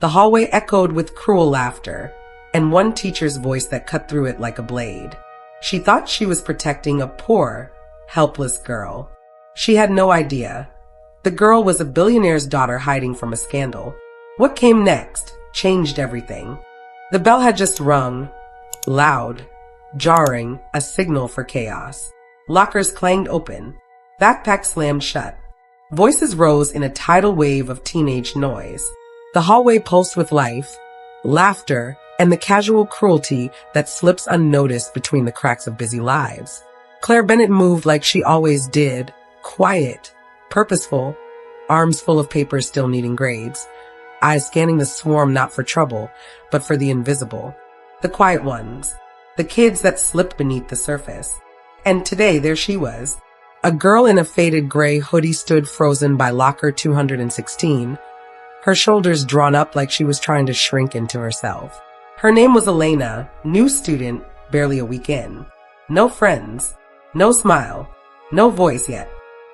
The hallway echoed with cruel laughter, and one teacher's voice that cut through it like a blade. She thought she was protecting a poor, helpless girl. She had no idea. The girl was a billionaire's daughter hiding from a scandal. What came next changed everything. The bell had just rung, loud, jarring, a signal for chaos. Lockers clanged open. Backpacks slammed shut. Voices rose in a tidal wave of teenage noise. The hallway pulsed with life, laughter, and the casual cruelty that slips unnoticed between the cracks of busy lives. Claire Bennett moved like she always did, quiet, purposeful, arms full of papers still needing grades, eyes scanning the swarm not for trouble, but for the invisible. The quiet ones, the kids that slipped beneath the surface. And today, there she was. A girl in a faded gray hoodie stood frozen by locker 216, her shoulders drawn up like she was trying to shrink into herself. Her name was Elena, new student, barely a week in. No friends, no smile, no voice yet.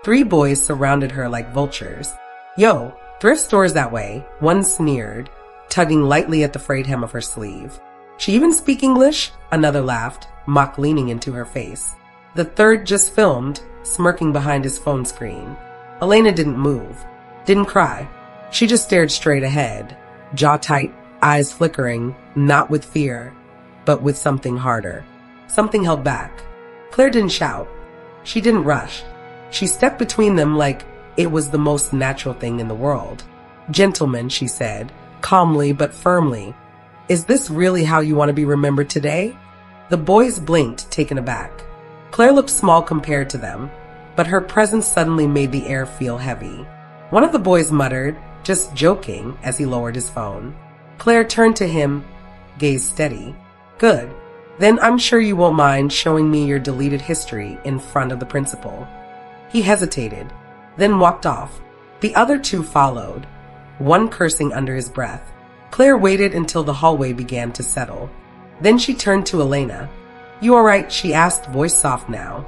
3 boys surrounded her like vultures. "Yo, thrift store's that way," one sneered, tugging lightly at the frayed hem of her sleeve. "She even speak English?" Another laughed, mock leaning into her face. The third just filmed, smirking behind his phone screen. Elena didn't move, didn't cry. She just stared straight ahead, jaw tight, eyes flickering, not with fear, but with something harder. Something held back. Claire didn't shout. She didn't rush. She stepped between them like it was the most natural thing in the world. "Gentlemen," she said, calmly but firmly, "is this really how you want to be remembered today?" The boys blinked, taken aback. Claire looked small compared to them, but her presence suddenly made the air feel heavy. One of the boys muttered, just joking, as he lowered his phone. Claire turned to him, gaze steady. "Good. Then I'm sure you won't mind showing me your deleted history in front of the principal." He hesitated, then walked off. The other 2 followed, one cursing under his breath. Claire waited until the hallway began to settle. Then she turned to Elena. "You all right?" she asked, voice soft now.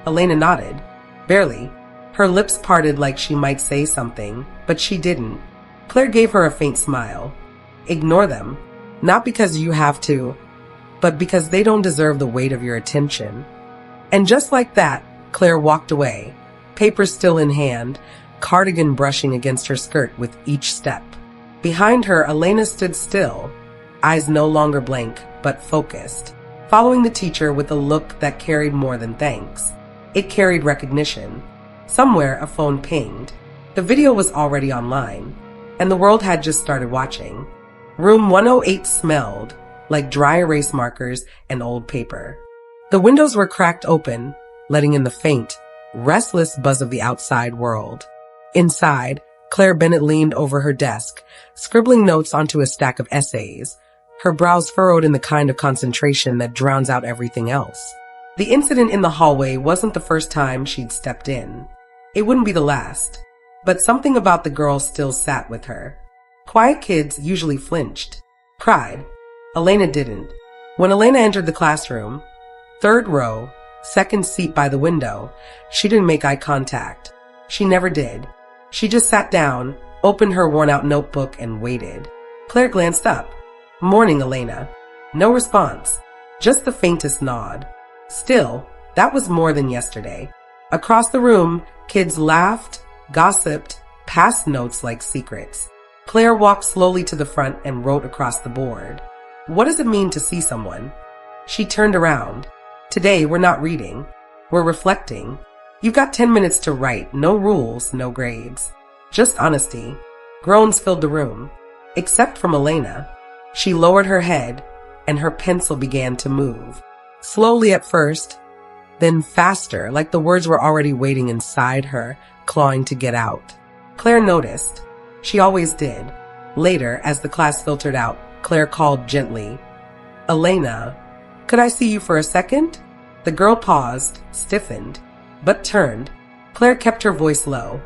Elena nodded. Barely. Her lips parted like she might say something, but she didn't. Claire gave her a faint smile. "Ignore them. Not because you have to, but because they don't deserve the weight of your attention." And just like that, Claire walked away, papers still in hand, cardigan brushing against her skirt with each step. Behind her, Elena stood still, eyes no longer blank, but focused, following the teacher with a look that carried more than thanks. It carried recognition. Somewhere, a phone pinged. The video was already online, and the world had just started watching. Room 108 smelled like dry erase markers and old paper. The windows were cracked open, letting in the faint, restless buzz of the outside world. Inside, Claire Bennett leaned over her desk, scribbling notes onto a stack of essays, her brows furrowed in the kind of concentration that drowns out everything else. The incident in the hallway wasn't the first time she'd stepped in. It wouldn't be the last, but something about the girl still sat with her. Quiet kids usually flinched, cried. Elena didn't. When Elena entered the classroom, 3rd row, 2nd seat by the window, she didn't make eye contact. She never did. She just sat down, opened her worn-out notebook, and waited. Claire glanced up. "Morning, Elena." No response, just the faintest nod. Still, that was more than yesterday. Across the room, kids laughed, gossiped, passed notes like secrets. Claire walked slowly to the front and wrote across the board. "What does it mean to see someone?" She turned around. "Today, we're not reading. We're reflecting. You've got 10 minutes to write. No rules, no grades. Just honesty." Groans filled the room, except from Elena. She lowered her head, and her pencil began to move. Slowly at first, then faster, like the words were already waiting inside her, clawing to get out. Claire noticed. She always did. Later, as the class filtered out, Claire called gently, "Elena, could I see you for a second?" The girl paused, stiffened, but turned. Claire kept her voice low.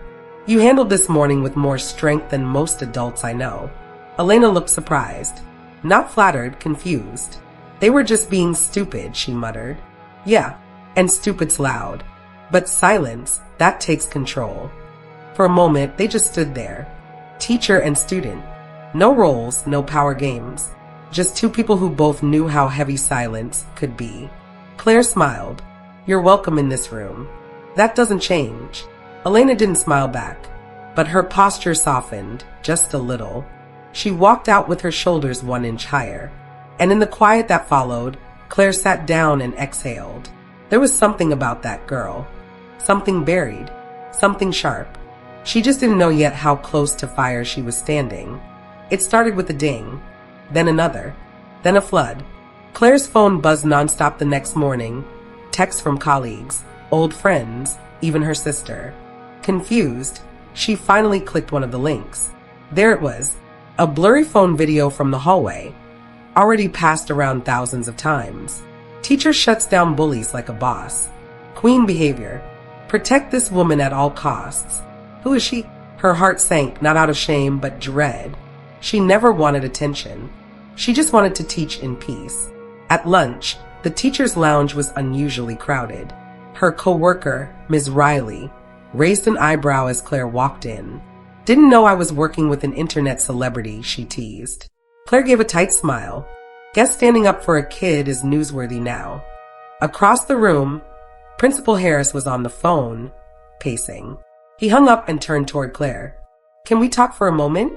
"You handled this morning with more strength than most adults I know." Elena looked surprised, not flattered, confused. "They were just being stupid," she muttered. "Yeah, and stupid's loud. But silence, that takes control." For a moment, they just stood there, teacher and student, No roles, no power games. Just two people who both knew how heavy silence could be. Claire smiled. You're welcome in this room. That doesn't change. Elena didn't smile back, but her posture softened just a little. She walked out with her shoulders 1 inch higher. And in the quiet that followed, Claire sat down and exhaled. There was something about that girl. Something buried. Something sharp. She just didn't know yet how close to fire she was standing. It started with a ding, then another, then a flood. Claire's phone buzzed nonstop the next morning. Texts from colleagues, old friends, even her sister. Confused, she finally clicked one of the links. There it was, a blurry phone video from the hallway, already passed around thousands of times. Teacher shuts down bullies like a boss. Queen behavior. Protect this woman at all costs. Who is she? Her heart sank, not out of shame, but dread. She never wanted attention. She just wanted to teach in peace. At lunch, the teacher's lounge was unusually crowded. Her co-worker, Ms. Riley, raised an eyebrow as Claire walked in. Didn't know I was working with an internet celebrity, she teased. Claire gave a tight smile. Guess standing up for a kid is newsworthy now. Across the room, Principal Harris was on the phone, pacing. He hung up and turned toward Claire. Can we talk for a moment?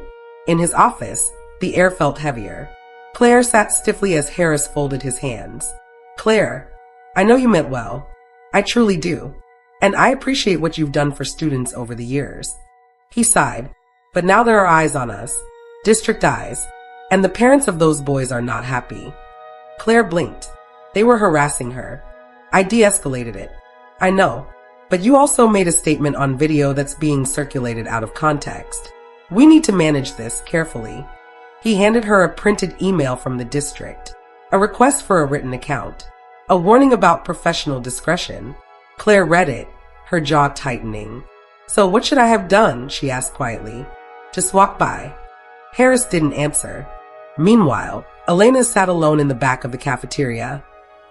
In his office, the air felt heavier. Claire sat stiffly as Harris folded his hands. Claire, I know you meant well. I truly do. And I appreciate what you've done for students over the years. He sighed. But now there are eyes on us. District eyes. And the parents of those boys are not happy. Claire blinked. They were harassing her. I de-escalated it. I know. But you also made a statement on video that's being circulated out of context. We need to manage this carefully. He handed her a printed email from the district. A request for a written account. A warning about professional discretion. Claire read it, her jaw tightening. So what should I have done? She asked quietly. Just walk by. Harris didn't answer. Meanwhile, Elena sat alone in the back of the cafeteria.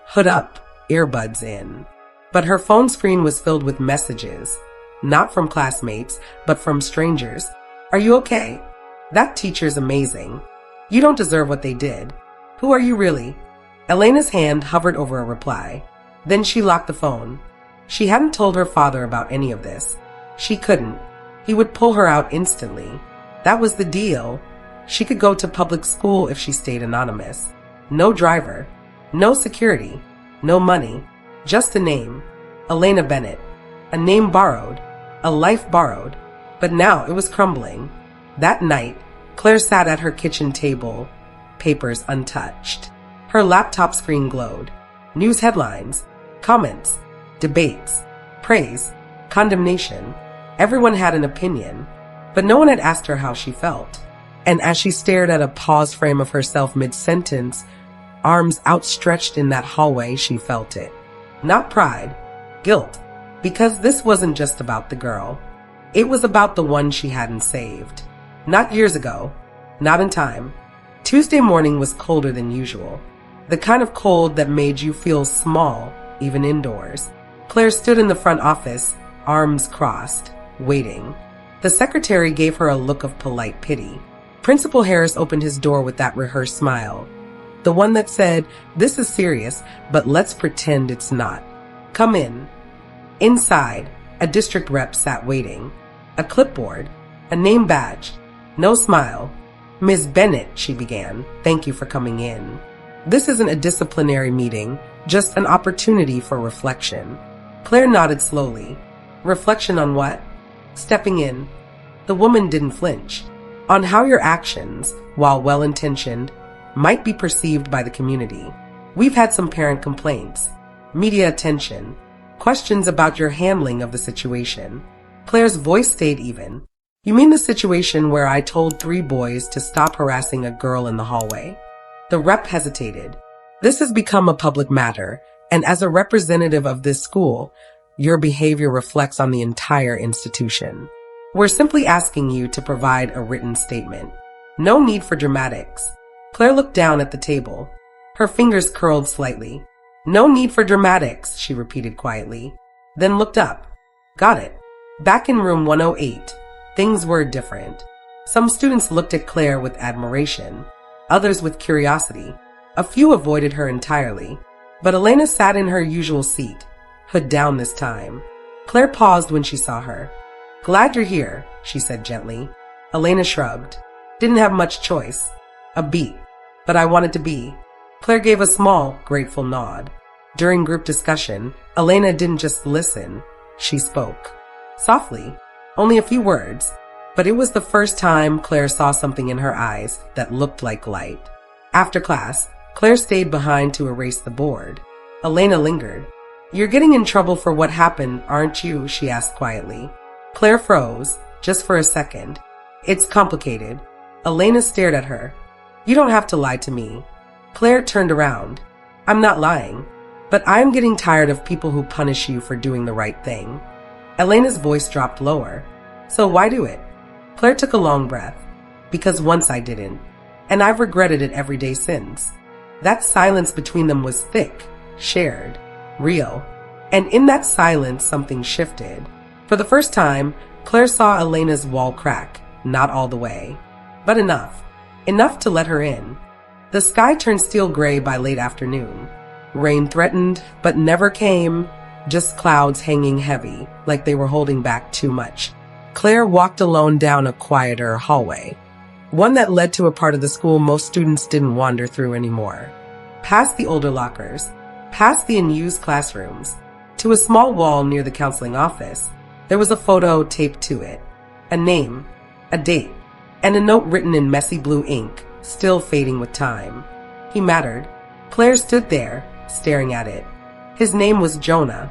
Hood up, earbuds in. But her phone screen was filled with messages. Not from classmates, but from strangers. Are you okay? That teacher's amazing. You don't deserve what they did. Who are you really? Elena's hand hovered over a reply. Then she locked the phone. She hadn't told her father about any of this. She couldn't. He would pull her out instantly. That was the deal. She could go to public school if she stayed anonymous. No driver. No security. No money. Just a name. Elena Bennett. A name borrowed. A life borrowed. But now it was crumbling. That night, Claire sat at her kitchen table, papers untouched. Her laptop screen glowed. News headlines, comments, debates, praise, condemnation. Everyone had an opinion, but no one had asked her how she felt. And as she stared at a paused frame of herself mid-sentence, arms outstretched in that hallway, she felt it. Not pride, guilt, because this wasn't just about the girl. It was about the one she hadn't saved. Not years ago, not in time. Tuesday morning was colder than usual. The kind of cold that made you feel small, even indoors. Claire stood in the front office, arms crossed, waiting. The secretary gave her a look of polite pity. Principal Harris opened his door with that rehearsed smile. The one that said, "This is serious, but let's pretend it's not. Come in." Inside, a district rep sat waiting. A clipboard, a name badge, no smile. "Ms. Bennett," she began, "thank you for coming in. This isn't a disciplinary meeting, just an opportunity for reflection." Claire nodded slowly. Reflection on what? Stepping in. The woman didn't flinch. On how your actions, while well-intentioned, might be perceived by the community. We've had some parent complaints, media attention, questions about your handling of the situation. Claire's voice stayed even. You mean the situation where I told 3 boys to stop harassing a girl in the hallway? The rep hesitated. This has become a public matter, and as a representative of this school, your behavior reflects on the entire institution. We're simply asking you to provide a written statement. No need for dramatics. Claire looked down at the table. Her fingers curled slightly. No need for dramatics, she repeated quietly, then looked up. Got it. Back in room 108, things were different. Some students looked at Claire with admiration, others with curiosity. A few avoided her entirely, but Elena sat in her usual seat, hood down this time. Claire paused when she saw her. "Glad you're here," she said gently. Elena shrugged. "Didn't have much choice. A beat. But I wanted to be." Claire gave a small, grateful nod. During group discussion, Elena didn't just listen. She spoke. Softly. Only a few words. But it was the first time Claire saw something in her eyes that looked like light. After class, Claire stayed behind to erase the board. Elena lingered. "You're getting in trouble for what happened, aren't you?" she asked quietly. Claire froze, just for a second. "It's complicated." Elena stared at her. "You don't have to lie to me." Claire turned around. "I'm not lying, but I'm getting tired of people who punish you for doing the right thing." Elena's voice dropped lower. "So why do it?" Claire took a long breath. "Because once I didn't, and I've regretted it every day since." That silence between them was thick, shared, real. And in that silence, something shifted. For the first time, Claire saw Elena's wall crack, not all the way, but enough. Enough to let her in. The sky turned steel gray by late afternoon. Rain threatened, but never came, just clouds hanging heavy, like they were holding back too much. Claire walked alone down a quieter hallway, one that led to a part of the school most students didn't wander through anymore. Past the older lockers, past the unused classrooms, to a small wall near the counseling office. There was a photo taped to it, a name, a date, and a note written in messy blue ink, still fading with time. He mattered. Claire stood there, staring at it. His name was Jonah,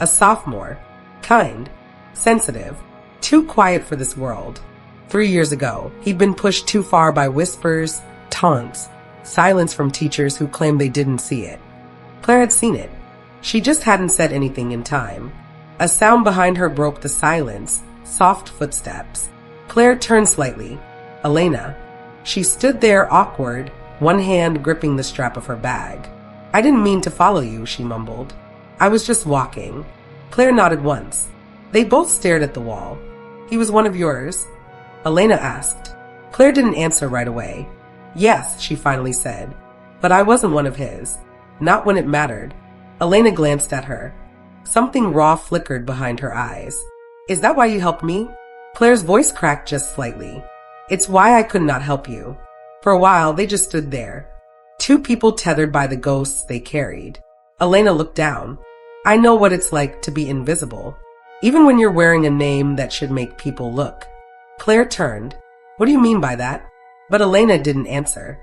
a sophomore, kind, sensitive, too quiet for this world. 3 years ago, he'd been pushed too far by whispers, taunts, silence from teachers who claimed they didn't see it. Claire had seen it. She just hadn't said anything in time. A sound behind her broke the silence, soft footsteps. Claire turned slightly. Elena. She stood there awkward, one hand gripping the strap of her bag. "I didn't mean to follow you," she mumbled. "I was just walking." Claire nodded once. They both stared at the wall. "He was one of yours?" Elena asked. Claire didn't answer right away. "Yes," she finally said, "but I wasn't one of his. Not when it mattered." Elena glanced at her. Something raw flickered behind her eyes. "Is that why you helped me?" Claire's voice cracked just slightly. "It's why I could not help you." For a while, they just stood there. Two people tethered by the ghosts they carried. Elena looked down. "I know what it's like to be invisible, even when you're wearing a name that should make people look." Claire turned. "What do you mean by that?" But Elena didn't answer.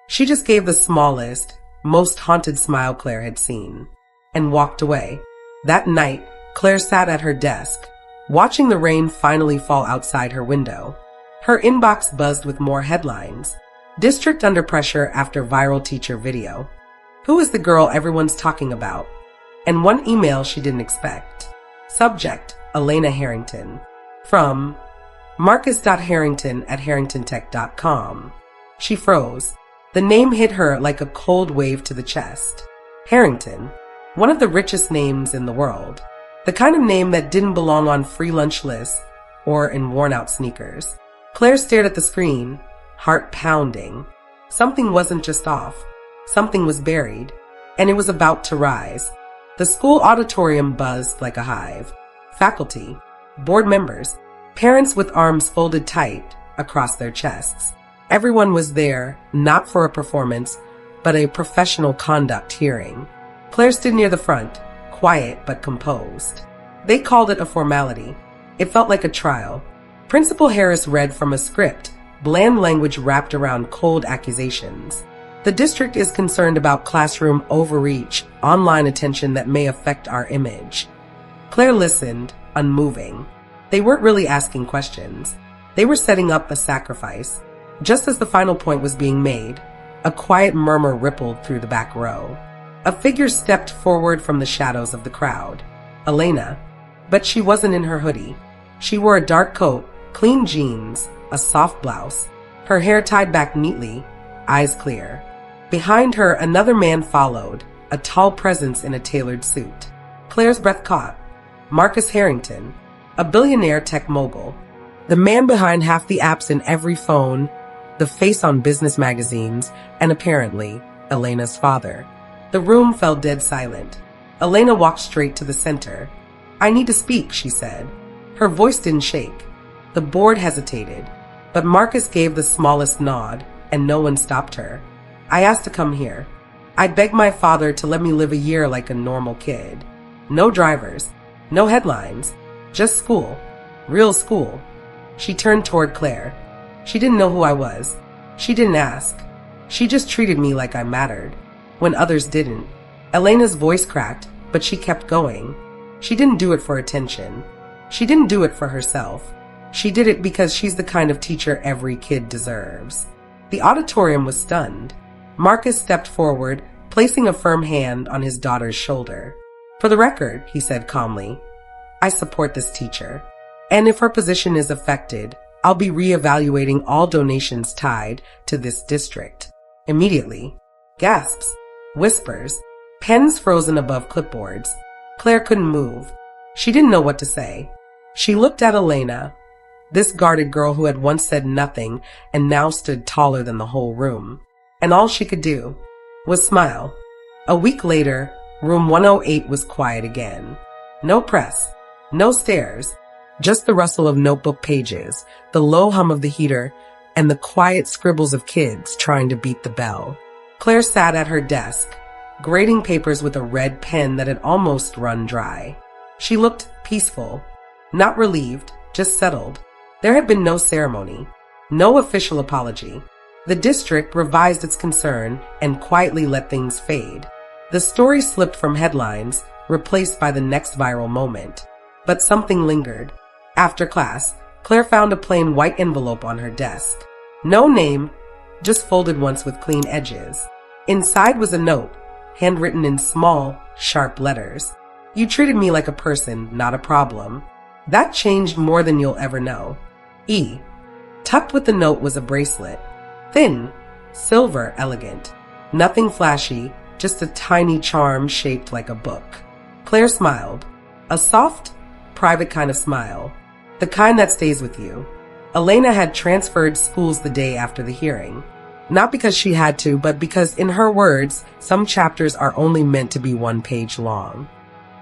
She just gave the smallest, most haunted smile Claire had seen, and walked away. That night, Claire sat at her desk, watching the rain finally fall outside her window. Her inbox buzzed with more headlines. District under pressure after viral teacher video. Who is the girl everyone's talking about? And one email she didn't expect. Subject, Elena Harrington. From Marcus.Harrington@harringtontech.com. She froze. The name hit her like a cold wave to the chest. Harrington, one of the richest names in the world. The kind of name that didn't belong on free lunch lists or in worn-out sneakers. Claire stared at the screen, heart pounding. Something wasn't just off. Something was buried, and it was about to rise. The school auditorium buzzed like a hive. Faculty, board members, parents with arms folded tight across their chests. Everyone was there, not for a performance, but a professional conduct hearing. Claire stood near the front, quiet but composed. They called it a formality. It felt like a trial. Principal Harris read from a script, bland language wrapped around cold accusations. The district is concerned about classroom overreach, online attention that may affect our image. Claire listened, unmoving. They weren't really asking questions. They were setting up a sacrifice. Just as the final point was being made, a quiet murmur rippled through the back row. A figure stepped forward from the shadows of the crowd. Elena. But she wasn't in her hoodie. She wore a dark coat, clean jeans, a soft blouse, her hair tied back neatly, eyes clear. Behind her, another man followed, a tall presence in a tailored suit. Claire's breath caught. Marcus Harrington, a billionaire tech mogul. The man behind half the apps in every phone, the face on business magazines, and apparently, Elena's father. The room fell dead silent. Elena walked straight to the center. "I need to speak," she said. Her voice didn't shake. The board hesitated, but Marcus gave the smallest nod, and no one stopped her. "I asked to come here. I begged my father to let me live a year like a normal kid. No drivers, no headlines, just school. Real school." She turned toward Claire. She didn't know who I was. She didn't ask. She just treated me like I mattered, when others didn't. Elena's voice cracked, but she kept going. She didn't do it for attention. She didn't do it for herself. She did it because she's the kind of teacher every kid deserves. The auditorium was stunned. Marcus stepped forward, placing a firm hand on his daughter's shoulder. "For the record," he said calmly, "I support this teacher. And if her position is affected, I'll be reevaluating all donations tied to this district." Immediately, gasps, whispers, pens frozen above clipboards. Claire couldn't move. She didn't know what to say. She looked at Elena, this guarded girl who had once said nothing and now stood taller than the whole room. And all she could do was smile. A week later, room 108 was quiet again. No press, no stares, just the rustle of notebook pages, the low hum of the heater, and the quiet scribbles of kids trying to beat the bell. Claire sat at her desk, grading papers with a red pen that had almost run dry. She looked peaceful, not relieved, just settled. There had been no ceremony, no official apology. The district revised its concern and quietly let things fade. The story slipped from headlines, replaced by the next viral moment. But something lingered. After class, Claire found a plain white envelope on her desk. No name, just folded once with clean edges. Inside was a note, handwritten in small, sharp letters. "You treated me like a person, not a problem. That changed more than you'll ever know. E." Tucked with the note was a bracelet. Thin, silver, elegant. Nothing flashy, just a tiny charm shaped like a book. Claire smiled. A soft, private kind of smile. The kind that stays with you. Elena had transferred schools the day after the hearing. Not because she had to, but because, in her words, some chapters are only meant to be one page long.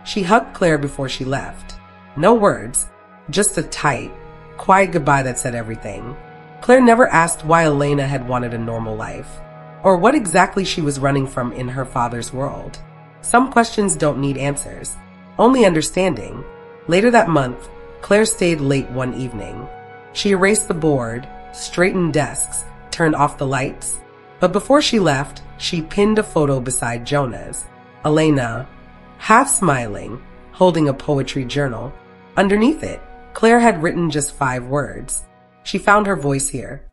She hugged Claire before she left. No words, just a tight, quiet goodbye that said everything. Claire never asked why Elena had wanted a normal life, or what exactly she was running from in her father's world. Some questions don't need answers, only understanding. Later that month, Claire stayed late one evening. She erased the board, straightened desks, turned off the lights. But before she left, she pinned a photo beside Jonah's. Elena, half smiling, holding a poetry journal. Underneath it, Claire had written just 5 words. She found her voice here.